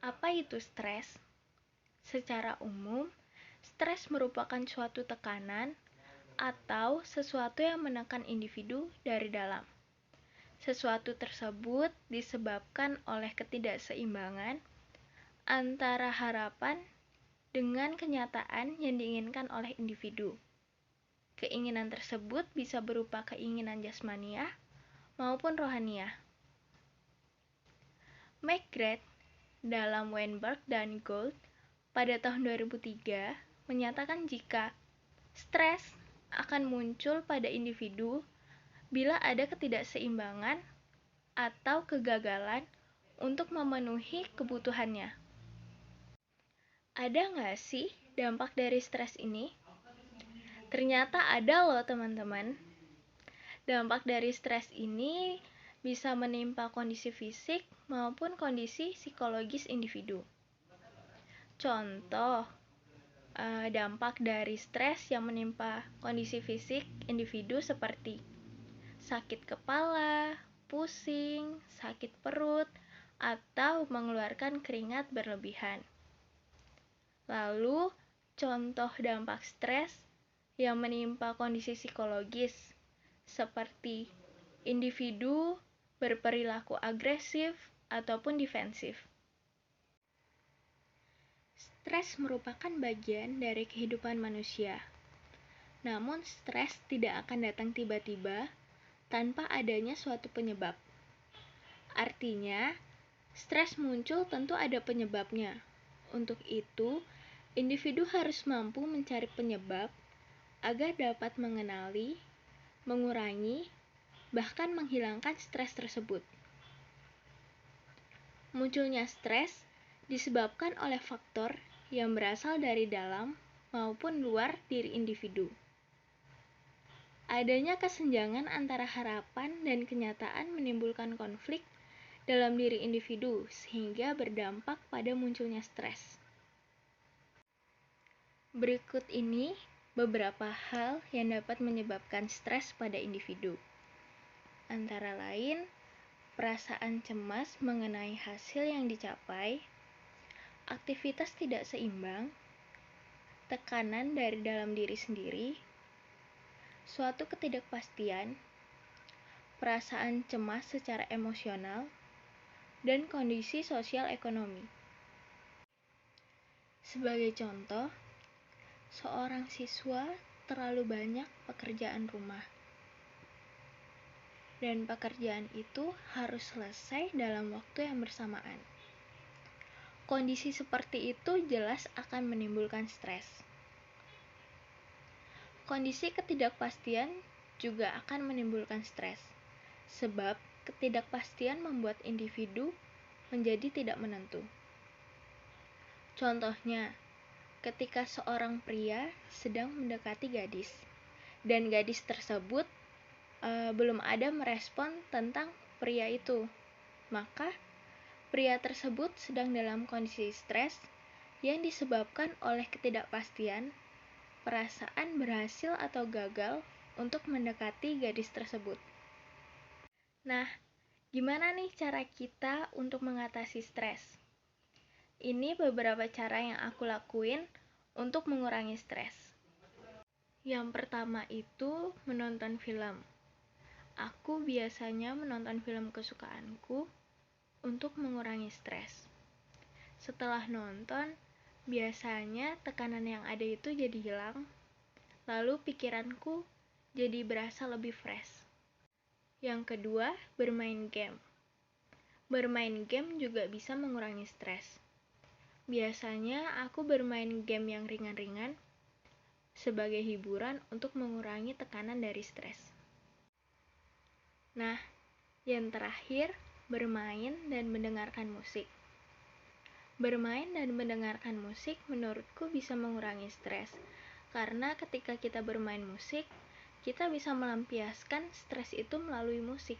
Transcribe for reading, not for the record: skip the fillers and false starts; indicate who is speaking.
Speaker 1: Apa itu stres? Secara umum, stres merupakan suatu tekanan atau sesuatu yang menekan individu dari dalam. Sesuatu tersebut disebabkan oleh ketidakseimbangan antara harapan dengan kenyataan yang diinginkan oleh individu. Keinginan tersebut bisa berupa keinginan jasmaniah maupun rohaniah. McGrath dalam Weinberg dan Gould pada tahun 2003 menyatakan jika stres akan muncul pada individu bila ada ketidakseimbangan atau kegagalan untuk memenuhi kebutuhannya. Ada nggak sih dampak dari stres ini? Ternyata ada loh teman-teman. Dampak dari stres ini bisa menimpa kondisi fisik maupun kondisi psikologis individu. Contoh, dampak dari stres yang menimpa kondisi fisik individu seperti sakit kepala, pusing, sakit perut, atau mengeluarkan keringat berlebihan. Lalu, contoh dampak stres yang menimpa kondisi psikologis seperti individu berperilaku agresif ataupun defensif. Stres merupakan bagian dari kehidupan manusia. Namun stres tidak akan datang tiba-tiba tanpa adanya suatu penyebab. Artinya, stres muncul tentu ada penyebabnya. Untuk itu, individu harus mampu mencari penyebab agar dapat mengenali, mengurangi, bahkan menghilangkan stres tersebut. Munculnya stres disebabkan oleh faktor yang berasal dari dalam maupun luar diri individu. Adanya kesenjangan antara harapan dan kenyataan menimbulkan konflik dalam diri individu sehingga berdampak pada munculnya stres. Berikut ini beberapa hal yang dapat menyebabkan stres pada individu. Antara lain, perasaan cemas mengenai hasil yang dicapai, aktivitas tidak seimbang, tekanan dari dalam diri sendiri, suatu ketidakpastian, perasaan cemas secara emosional, dan kondisi sosial ekonomi. Sebagai contoh, seorang siswa terlalu banyak pekerjaan rumah, dan pekerjaan itu harus selesai dalam waktu yang bersamaan. Kondisi seperti itu jelas akan menimbulkan stres. Kondisi ketidakpastian juga akan menimbulkan stres, sebab ketidakpastian membuat individu menjadi tidak menentu. Contohnya, ketika seorang pria sedang mendekati gadis, dan gadis tersebut belum ada merespon tentang pria itu, maka pria tersebut sedang dalam kondisi stres yang disebabkan oleh ketidakpastian, perasaan berhasil atau gagal untuk mendekati gadis tersebut. Nah, gimana nih cara kita untuk mengatasi stres? Ini beberapa cara yang aku lakuin untuk mengurangi stres. Yang pertama itu menonton film. Aku biasanya menonton film kesukaanku untuk mengurangi stres. Setelah nonton, biasanya tekanan yang ada itu jadi hilang, lalu pikiranku jadi berasa lebih fresh. Yang kedua, bermain game. Bermain game juga bisa mengurangi stres. Biasanya aku bermain game yang ringan-ringan sebagai hiburan untuk mengurangi tekanan dari stres. Nah, yang terakhir, bermain dan mendengarkan musik. Bermain dan mendengarkan musik menurutku bisa mengurangi stres, karena ketika kita bermain musik, kita bisa melampiaskan stres itu melalui musik.